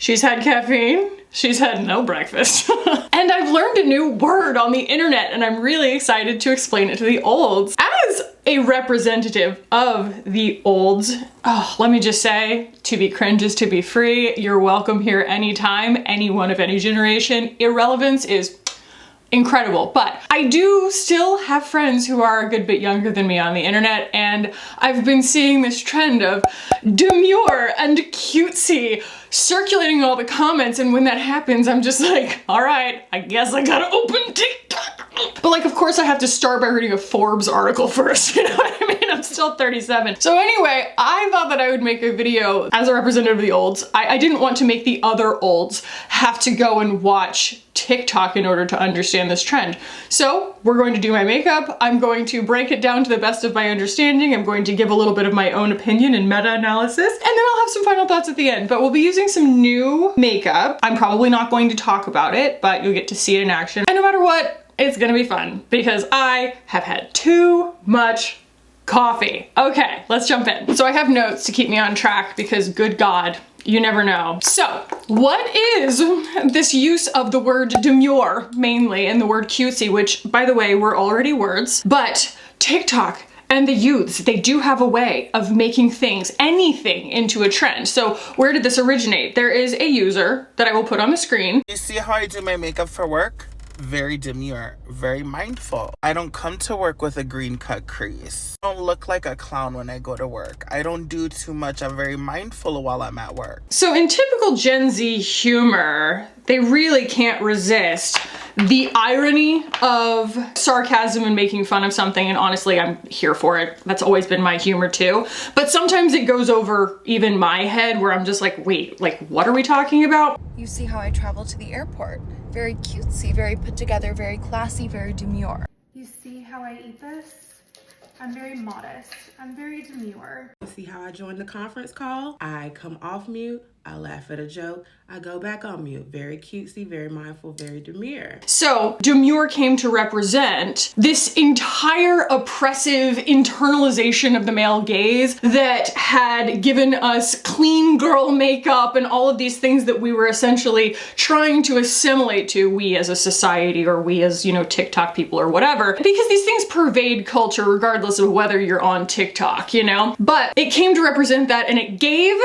She's had caffeine. She's had no breakfast. And I've learned a new word on the internet and I'm really excited to explain it to the olds. As a representative of the olds, oh, let me just say, to be cringe is to be free. You're welcome here anytime, anyone of any generation. Irrelevance is incredible, but I do still have friends who are a good bit younger than me on the internet, and I've been seeing this trend of demure and cutesy circulating all the comments, and when that happens, I'm just like, all right, I guess I gotta open TikTok. But like, of course I have to start by reading a Forbes article first, you know what I mean? I'm still 37. So anyway, I thought that I would make a video as a representative of the olds. I didn't want to make the other olds have to go and watch TikTok in order to understand this trend. So we're going to do my makeup. I'm going to break it down to the best of my understanding. I'm going to give a little bit of my own opinion and meta-analysis, and then I'll have some final thoughts at the end. But we'll be using some new makeup. I'm probably not going to talk about it, but you'll get to see it in action. And no matter what, it's gonna be fun because I have had too much coffee. Okay, let's jump in. So I have notes to keep me on track because good God, you never know. So what is this use of the word demure mainly and the word cutesy, which by the way, were already words, but TikTok and the youths, they do have a way of making things, anything, into a trend. So where did this originate? There is a user that I will put on the screen. You see how I do my makeup for work? Very demure, very mindful. I don't come to work with a green cut crease. I don't look like a clown when I go to work. I don't do too much. I'm very mindful while I'm at work. So in typical Gen Z humor, they really can't resist the irony of sarcasm and making fun of something, and honestly, I'm here for it. That's always been my humor too. But sometimes it goes over even my head where I'm just like, wait, like what are we talking about? You see how I travel to the airport. Very cutesy, very put together, very classy, very demure. You see how I eat this? I'm very modest. I'm very demure. See how I join the conference call? I come off mute, I laugh at a joke, I go back on mute. Very cutesy, very mindful, very demure. So demure came to represent this entire oppressive internalization of the male gaze that had given us clean girl makeup and all of these things that we were essentially trying to assimilate to, we as a society or we as, you know, TikTok people or whatever, because these things pervade culture regardless of whether you're on TikTok, you know? But it came to represent that, and it gave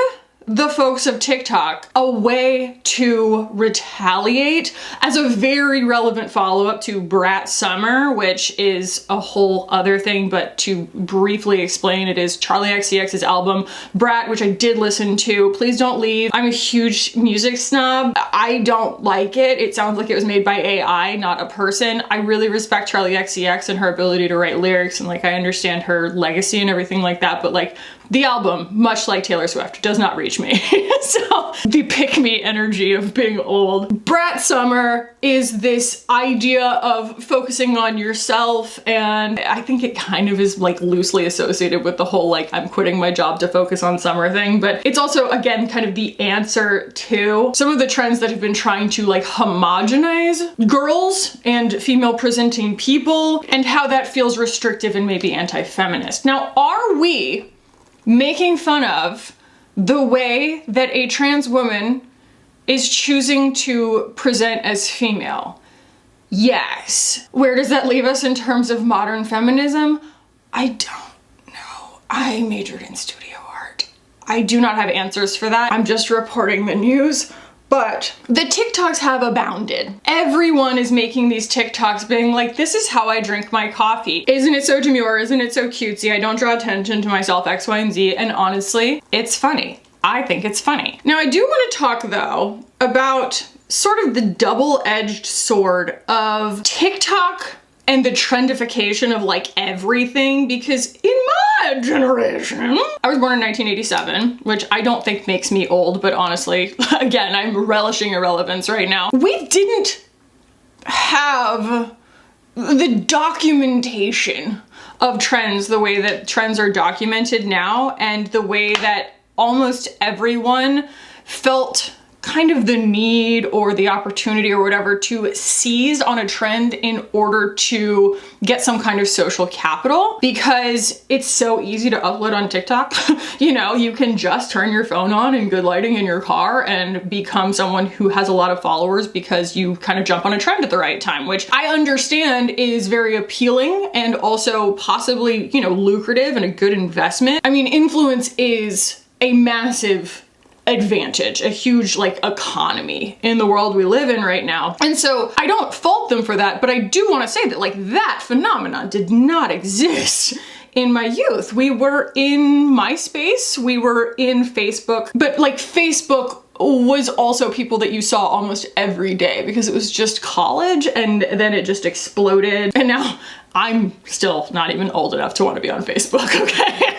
the folks of TikTok a way to retaliate as a very relevant follow-up to Brat Summer, which is a whole other thing, but to briefly explain, it is Charli XCX's album Brat, which I did listen to. Please don't leave. I'm a huge music snob. I don't like it. It sounds like it was made by AI, not a person. I really respect Charli XCX and her ability to write lyrics, and like I understand her legacy and everything like that, but like the album, much like Taylor Swift, does not reach me. So the pick-me energy of being old. Brat Summer is this idea of focusing on yourself, and I think it kind of is like loosely associated with the whole like I'm quitting my job to focus on summer thing, but it's also again kind of the answer to some of the trends that have been trying to like homogenize girls and female presenting people and how that feels restrictive and maybe anti-feminist. Now, are we making fun of the way that a trans woman is choosing to present as female? Yes. Where does that leave us in terms of modern feminism? I don't know. I majored in studio art. I do not have answers for that. I'm just reporting the news. But the TikToks have abounded. Everyone is making these TikToks being like, this is how I drink my coffee. Isn't it so demure? Isn't it so cutesy? I don't draw attention to myself, X, Y, and Z. And honestly, it's funny. I think it's funny. Now I do want to talk though about sort of the double-edged sword of TikTok and the trendification of like everything, because in my generation, I was born in 1987, which I don't think makes me old, but honestly, again, I'm relishing irrelevance right now. We didn't have the documentation of trends the way that trends are documented now, and the way that almost everyone felt kind of the need or the opportunity or whatever to seize on a trend in order to get some kind of social capital, because it's so easy to upload on TikTok. You know, you can just turn your phone on in good lighting in your car and become someone who has a lot of followers because you kind of jump on a trend at the right time, which I understand is very appealing and also possibly, you know, lucrative and a good investment. I mean, influence is a massive advantage, a huge like economy in the world we live in right now. And so I don't fault them for that, but I do want to say that like that phenomenon did not exist in my youth. We were in MySpace, we were in Facebook, but like Facebook was also people that you saw almost every day because it was just college, and then it just exploded. And now I'm still not even old enough to want to be on Facebook, okay?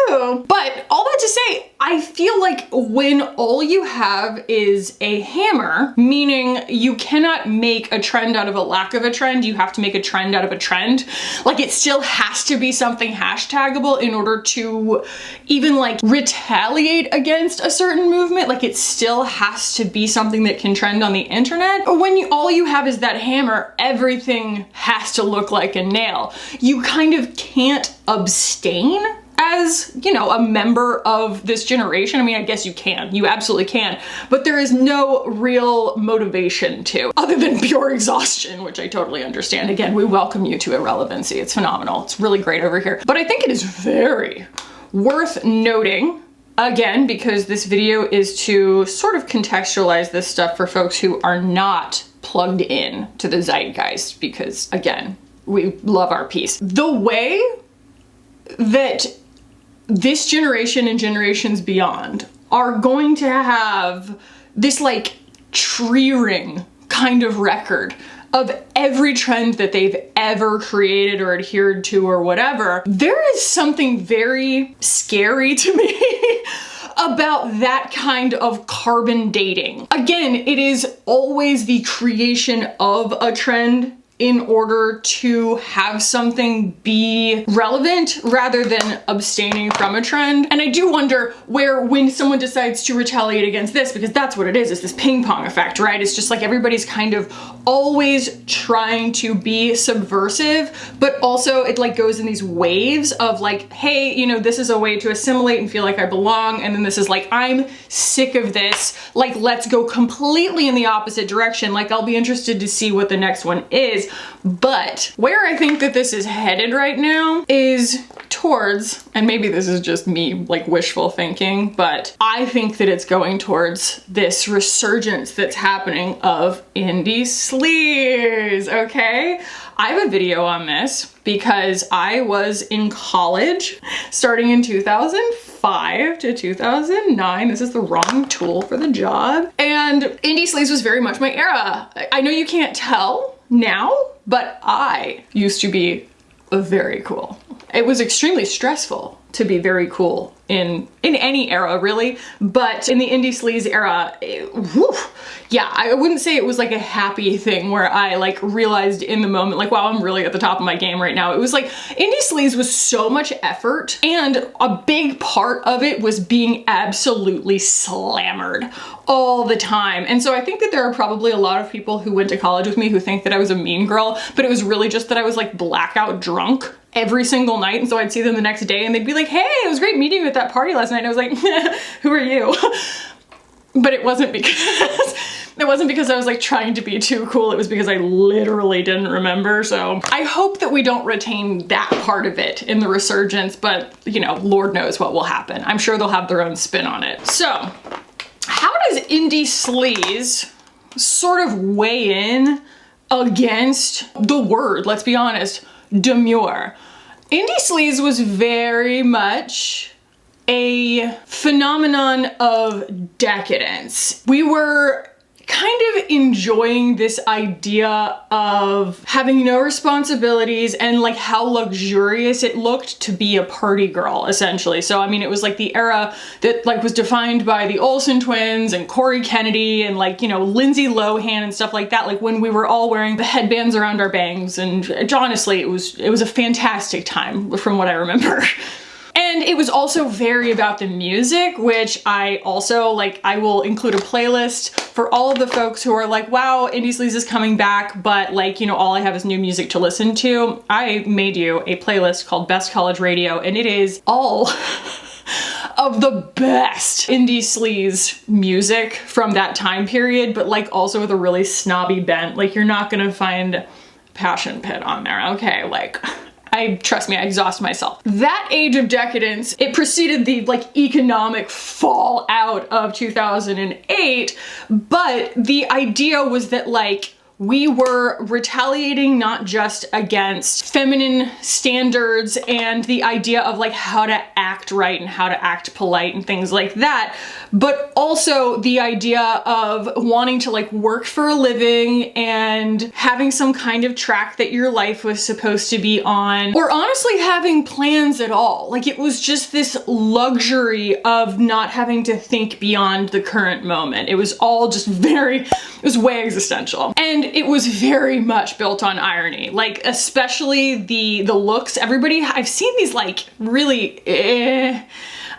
But all that to say, I feel like when all you have is a hammer, meaning you cannot make a trend out of a lack of a trend, you have to make a trend out of a trend. Like it still has to be something hashtagable in order to even like retaliate against a certain movement. Like it still has to be something that can trend on the internet. When all you have is that hammer, everything has to look like a nail. You kind of can't abstain as, you know, a member of this generation. I mean, I guess you can, you absolutely can, but there is no real motivation to, other than pure exhaustion, which I totally understand. Again, we welcome you to irrelevancy. It's phenomenal. It's really great over here. But I think it is very worth noting, again, because this video is to sort of contextualize this stuff for folks who are not plugged in to the zeitgeist, because again, we love our peace. The way that this generation and generations beyond are going to have this like tree ring kind of record of every trend that they've ever created or adhered to or whatever, there is something very scary to me about that kind of carbon dating. Again, it is always the creation of a trend in order to have something be relevant rather than abstaining from a trend. And I do wonder where, when someone decides to retaliate against this, because that's what it is this ping pong effect, right? It's just like everybody's kind of always trying to be subversive, but also it like goes in these waves of like, hey, you know, this is a way to assimilate and feel like I belong. And then this is like, I'm sick of this. Like, let's go completely in the opposite direction. Like, I'll be interested to see what the next one is. But where I think that this is headed right now is towards, and maybe this is just me like wishful thinking, but I think that it's going towards this resurgence that's happening of indie sleaze, okay? I have a video on this because I was in college starting in 2005 to 2009. This is the wrong tool for the job. And indie sleaze was very much my era. I know you can't tell now, but I used to be very cool. It was extremely stressful to be very cool in any era really, but in the indie sleaze era, yeah, I wouldn't say it was like a happy thing where I like realized in the moment like, wow, I'm really at the top of my game right now. It was like indie sleaze was so much effort, and a big part of it was being absolutely slammered all the time. And so I think that there are probably a lot of people who went to college with me who think that I was a mean girl, but it was really just that I was like blackout drunk every single night. And so I'd see them the next day and they'd be like, hey, it was great meeting you at that party last night. And I was like, who are you? But it wasn't because I was like trying to be too cool. It was because I literally didn't remember. So I hope that we don't retain that part of it in the resurgence, but you know, Lord knows what will happen. I'm sure they'll have their own spin on it. So how does indie sleaze sort of weigh in against the word, let's be honest, demure? Indie sleaze was very much a phenomenon of decadence. We were kind of enjoying this idea of having no responsibilities and like how luxurious it looked to be a party girl, essentially. So I mean, it was like the era that like was defined by the Olsen twins and Corey Kennedy and like, you know, Lindsay Lohan and stuff like that, like when we were all wearing the headbands around our bangs. And honestly, it was a fantastic time from what I remember. And it was also very about the music, which I also, like, I will include a playlist for all of the folks who are like, wow, Indie Sleaze is coming back, but like, you know, all I have is new music to listen to. I made you a playlist called Best College Radio, and it is all of the best indie sleaze music from that time period, but like also with a really snobby bent. Like, you're not gonna find Passion Pit on there, okay? Like, trust me, I exhaust myself. That age of decadence, it preceded the like economic fallout of 2008, but the idea was that like, we were retaliating not just against feminine standards and the idea of like how to act right and how to act polite and things like that, but also the idea of wanting to like work for a living and having some kind of track that your life was supposed to be on, or honestly having plans at all. Like, it was just this luxury of not having to think beyond the current moment. It was all just it was way existential. And it was very much built on irony, like especially the looks. I've seen these like really,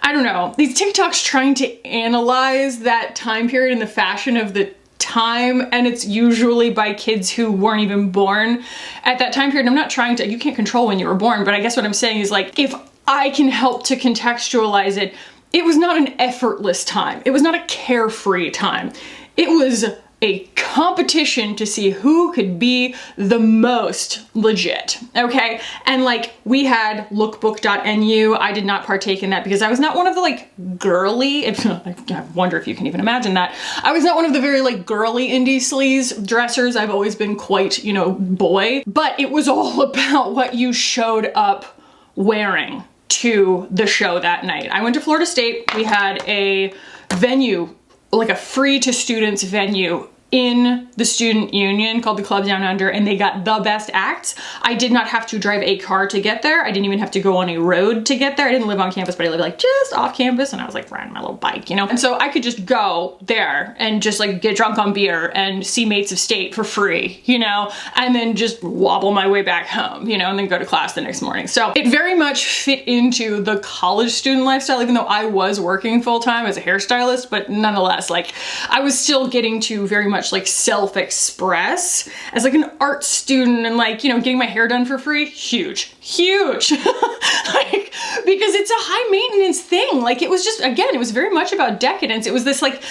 I don't know, these TikToks trying to analyze that time period and the fashion of the time, and it's usually by kids who weren't even born at that time period. I'm not trying to, you can't control when you were born, but I guess what I'm saying is like, if I can help to contextualize it, it was not an effortless time. It was not a carefree time. It was a competition to see who could be the most legit, okay? And like, we had lookbook.nu. I did not partake in that because I was not one of the like girly, I wonder if you can even imagine that. I was not one of the very like girly indie sleaze dressers. I've always been quite, you know, boy, but it was all about what you showed up wearing to the show that night. I went to Florida State. We had a venue, like a free to students venue in the student union called the Club Down Under, and they got the best acts. I did not have to drive a car to get there. I didn't even have to go on a road to get there. I didn't live on campus, but I lived like just off campus, and I was like riding my little bike, you know? And so I could just go there and just like get drunk on beer and see Mates of State for free, you know? And then just wobble my way back home, you know, and then go to class the next morning. So it very much fit into the college student lifestyle, even though I was working full-time as a hairstylist, but nonetheless, like, I was still getting to very much like self-express as like an art student, and like, you know, getting my hair done for free, huge like, because it's a high maintenance thing. Like, it was just, again, it was very much about decadence. It was this like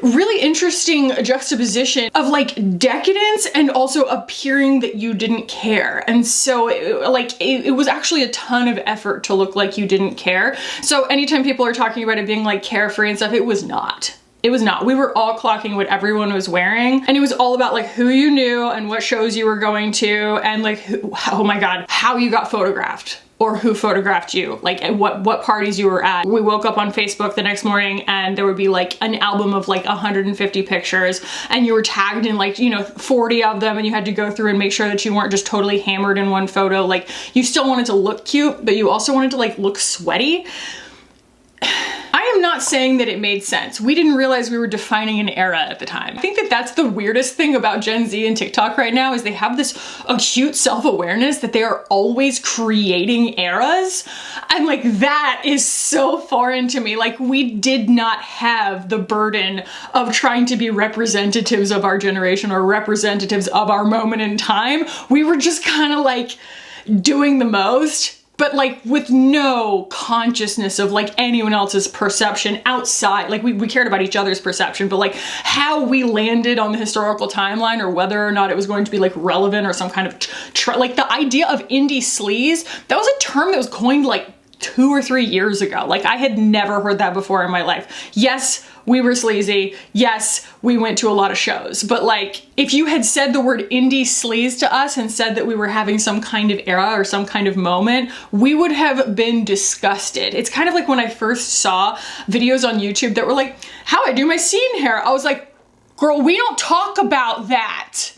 really interesting juxtaposition of like decadence and also appearing that you didn't care. And so it was actually a ton of effort to look like you didn't care. So anytime people are talking about it being like carefree and stuff, it was not. It was not. We were all clocking what everyone was wearing, and it was all about like who you knew and what shows you were going to, and like oh my god, how you got photographed or who photographed you, like at what parties you were at. We woke up on Facebook the next morning and there would be like an album of like 150 pictures, and you were tagged in like, you know, 40 of them, and you had to go through and make sure that you weren't just totally hammered in one photo. Like, you still wanted to look cute, but you also wanted to like look sweaty. I am not saying that it made sense. We didn't realize we were defining an era at the time. I think that that's the weirdest thing about Gen Z and TikTok right now, is they have this acute self-awareness that they are always creating eras. And like, that is so foreign to me. Like, we did not have the burden of trying to be representatives of our generation or representatives of our moment in time. We were just kind of like doing the most, but like with no consciousness of like anyone else's perception outside. Like, we cared about each other's perception, but like how we landed on the historical timeline, or whether or not it was going to be like relevant or some kind of like the idea of indie sleaze, that was a term that was coined like 2 or 3 years ago. Like, I had never heard that before in my life. Yes, we were sleazy. Yes, we went to a lot of shows. But like, if you had said the word indie sleaze to us and said that we were having some kind of era or some kind of moment, we would have been disgusted. It's kind of like when I first saw videos on YouTube that were like, how I do my scene hair. I was like, girl, we don't talk about that.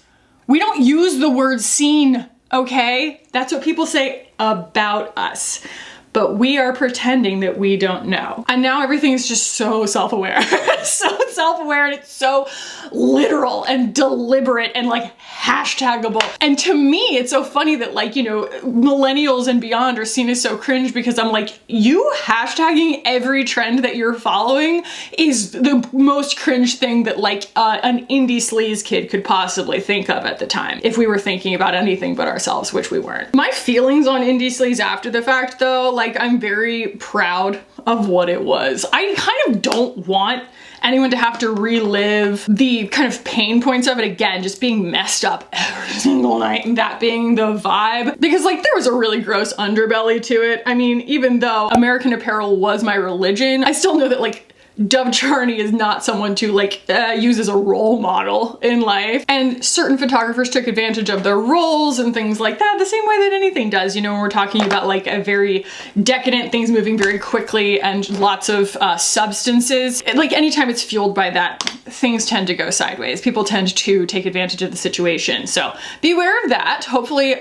We don't use the word scene, okay? That's what people say about us. but we are pretending that we don't know. And now everything is just so self-aware. So self-aware, and it's so literal and deliberate and like hashtagable. And to me, it's so funny that like, you know, millennials and beyond are seen as so cringe because I'm like, you hashtagging every trend that you're following is the most cringe thing that like an indie sleaze kid could possibly think of at the time, if we were thinking about anything but ourselves, which we weren't. My feelings on indie sleaze after the fact though, like I'm very proud of what it was. I kind of don't want anyone to have to relive the kind of pain points of it again, just being messed up every single night and that being the vibe. Because like there was a really gross underbelly to it. I mean, even though American Apparel was my religion, I still know that like Dove Charney is not someone to like use as a role model in life. And certain photographers took advantage of their roles and things like that the same way that anything does, you know, when we're talking about like a very decadent, things moving very quickly and lots of substances. Like anytime it's fueled by that, things tend to go sideways. People tend to take advantage of the situation. So be aware of that. Hopefully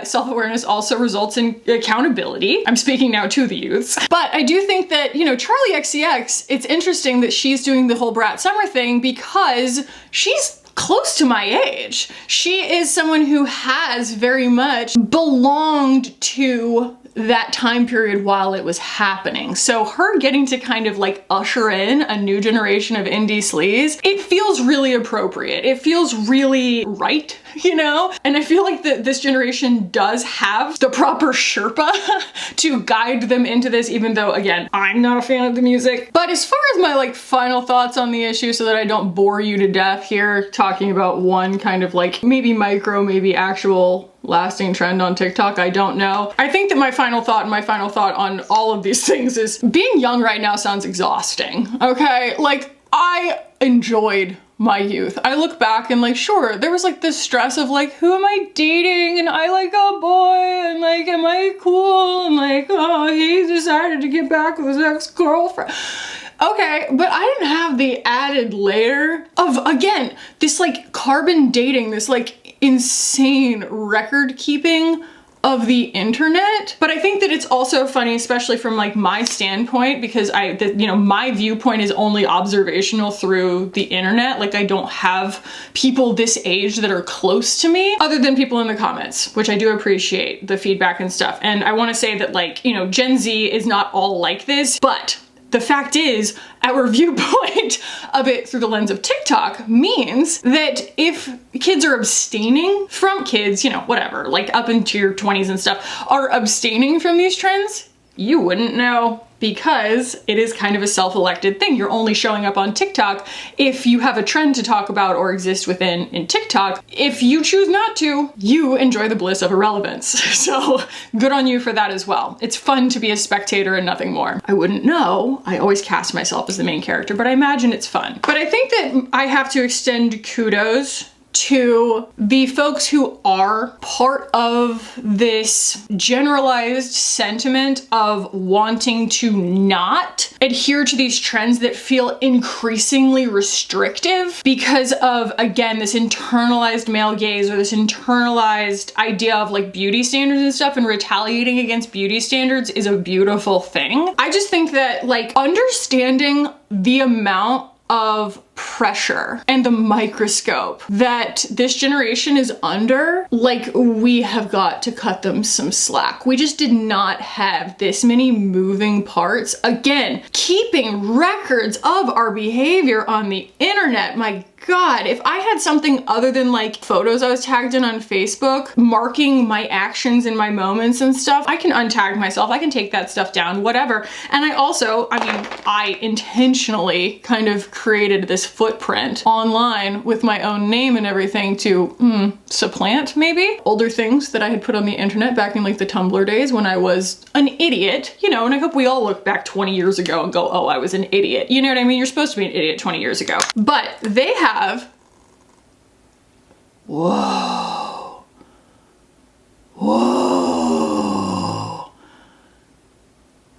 self-awareness also results in accountability. I'm speaking now to the youths. But I do think that, you know, Charlie XCX, it's interesting that she's doing the whole Brat Summer thing because she's close to my age. She is someone who has very much belonged to that time period while it was happening. So her getting to kind of like usher in a new generation of indie sleaze, it feels really appropriate. It feels really right, you know? And I feel like that this generation does have the proper Sherpa to guide them into this, even though again, I'm not a fan of the music. But as far as my like final thoughts on the issue, so that I don't bore you to death here talking about one kind of like maybe micro, maybe actual lasting trend on TikTok, I don't know. I think that my final thought on all of these things is being young right now sounds exhausting, okay? Like, I enjoyed my youth. I look back and like, sure, there was like this stress of like, who am I dating? And I like a boy, and like, am I cool? And like, oh, he decided to get back with his ex-girlfriend. Okay, but I didn't have the added layer of, again, this like carbon dating, this like insane record keeping of the internet. But I think that it's also funny, especially from like my standpoint, because you know, my viewpoint is only observational through the internet. Like I don't have people this age that are close to me other than people in the comments, which I do appreciate the feedback and stuff. And I want to say that like, you know, Gen Z is not all like this, but the fact is, our viewpoint of it through the lens of TikTok means that if kids are abstaining from kids, you know, whatever, like up into your 20s and stuff, are abstaining from these trends, you wouldn't know, because it is kind of a self-elected thing. You're only showing up on TikTok if you have a trend to talk about or exist within in TikTok. If you choose not to, you enjoy the bliss of irrelevance. So good on you for that as well. It's fun to be a spectator and nothing more. I wouldn't know. I always cast myself as the main character, but I imagine it's fun. But I think that I have to extend kudos to the folks who are part of this generalized sentiment of wanting to not adhere to these trends that feel increasingly restrictive because of, again, this internalized male gaze or this internalized idea of like beauty standards and stuff, and retaliating against beauty standards is a beautiful thing. I just think that like understanding the amount of pressure and the microscope that this generation is under, like we have got to cut them some slack. We just did not have this many moving parts. Again, keeping records of our behavior on the internet. My God, if I had something other than like photos I was tagged in on Facebook, marking my actions and my moments and stuff, I can untag myself, I can take that stuff down, whatever. And I also, I mean, I intentionally kind of created this footprint online with my own name and everything to supplant maybe older things that I had put on the internet back in like the Tumblr days when I was an idiot, you know, and I hope we all look back 20 years ago and go, oh, I was an idiot. You know what I mean? You're supposed to be an idiot 20 years ago. But they have, whoa,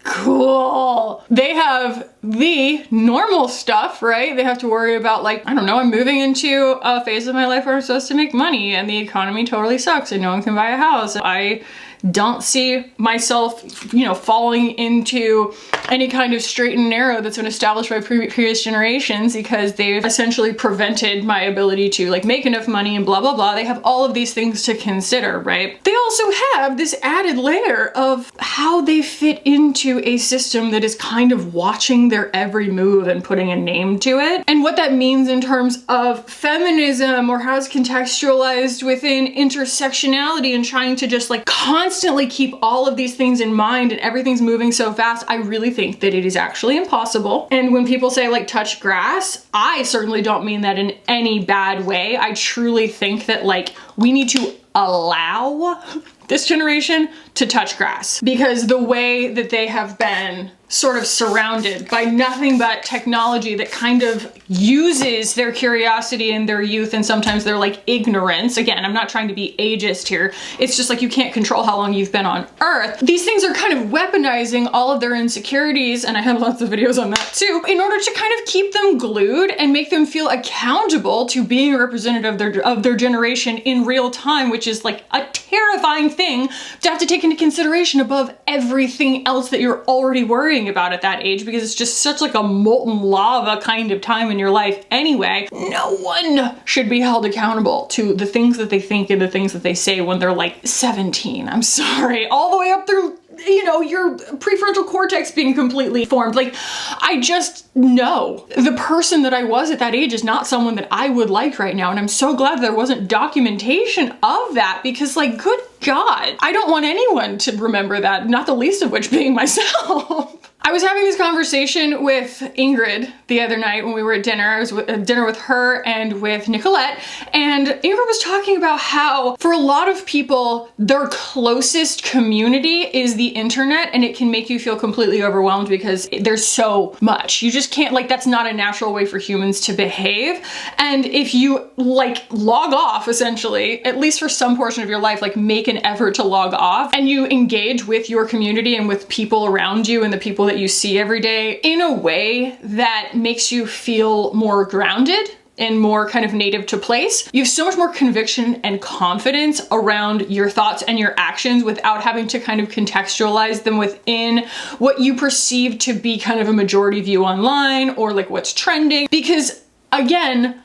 cool. They have the normal stuff, right? They have to worry about like, I don't know, I'm moving into a phase of my life where I'm supposed to make money and the economy totally sucks and no one can buy a house. I don't see myself, you know, falling into any kind of straight and narrow that's been established by previous generations, because they've essentially prevented my ability to like make enough money and blah, blah, blah. They have all of these things to consider, right? They also have this added layer of how they fit into a system that is kind of watching their every move and putting a name to it. And what that means in terms of feminism, or how it's contextualized within intersectionality, and trying to just like constantly keep all of these things in mind, and everything's moving so fast. I really think that it is actually impossible. And when people say like touch grass, I certainly don't mean that in any bad way. I truly think that like we need to allow this generation to touch grass, because the way that they have been sort of surrounded by nothing but technology that kind of uses their curiosity and their youth and sometimes their like ignorance. Again, I'm not trying to be ageist here. It's just like you can't control how long you've been on Earth. These things are kind of weaponizing all of their insecurities, and I have lots of videos on that too, in order to kind of keep them glued and make them feel accountable to being a representative of their generation in real time, which is like a terrifying thing to have to take into consideration above everything else that you're already worrying about at that age, because it's just such like a molten lava kind of time in your life anyway. No one should be held accountable to the things that they think and the things that they say when they're like 17. I'm sorry, all the way up through, you know, your prefrontal cortex being completely formed. Like, I just know the person that I was at that age is not someone that I would like right now. And I'm so glad there wasn't documentation of that, because like, good God, I don't want anyone to remember that, not the least of which being myself. I was having this conversation with Ingrid the other night when we were at dinner. I was at dinner with her and with Nicolette, and Ingrid was talking about how for a lot of people, their closest community is the internet, and it can make you feel completely overwhelmed because there's so much. You just can't, like, that's not a natural way for humans to behave. And if you like log off, essentially, at least for some portion of your life, like make an effort to log off, and you engage with your community and with people around you and the people that you see every day in a way that makes you feel more grounded and more kind of native to place, you have so much more conviction and confidence around your thoughts and your actions without having to kind of contextualize them within what you perceive to be kind of a majority view online, or like what's trending. Because again,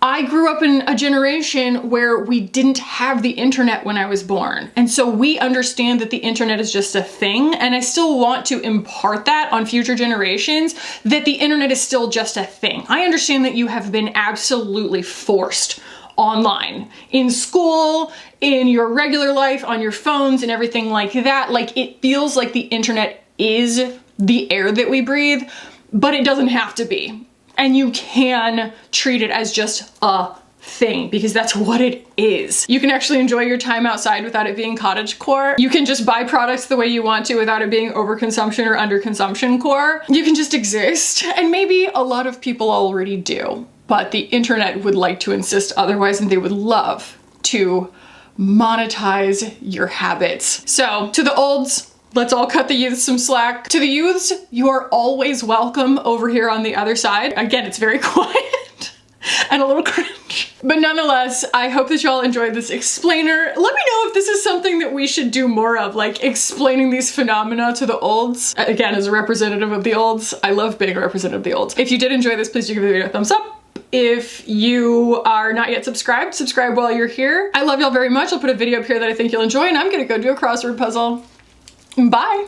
I grew up in a generation where we didn't have the internet when I was born. And so we understand that the internet is just a thing. And I still want to impart that on future generations, that the internet is still just a thing. I understand that you have been absolutely forced online, in school, in your regular life, on your phones and everything like that. Like, it feels like the internet is the air that we breathe, but it doesn't have to be. And you can treat it as just a thing, because that's what it is. You can actually enjoy your time outside without it being cottagecore. You can just buy products the way you want to without it being overconsumption or underconsumption core. You can just exist, and maybe a lot of people already do, but the internet would like to insist otherwise, and they would love to monetize your habits. So to the olds, let's all cut the youths some slack. To the youths, you are always welcome over here on the other side. Again, it's very quiet and a little cringe. But nonetheless, I hope that y'all enjoyed this explainer. Let me know if this is something that we should do more of, like explaining these phenomena to the olds. Again, as a representative of the olds, I love being a representative of the olds. If you did enjoy this, please do give the video a thumbs up. If you are not yet subscribed, subscribe while you're here. I love y'all very much. I'll put a video up here that I think you'll enjoy, and I'm gonna go do a crossword puzzle. Bye.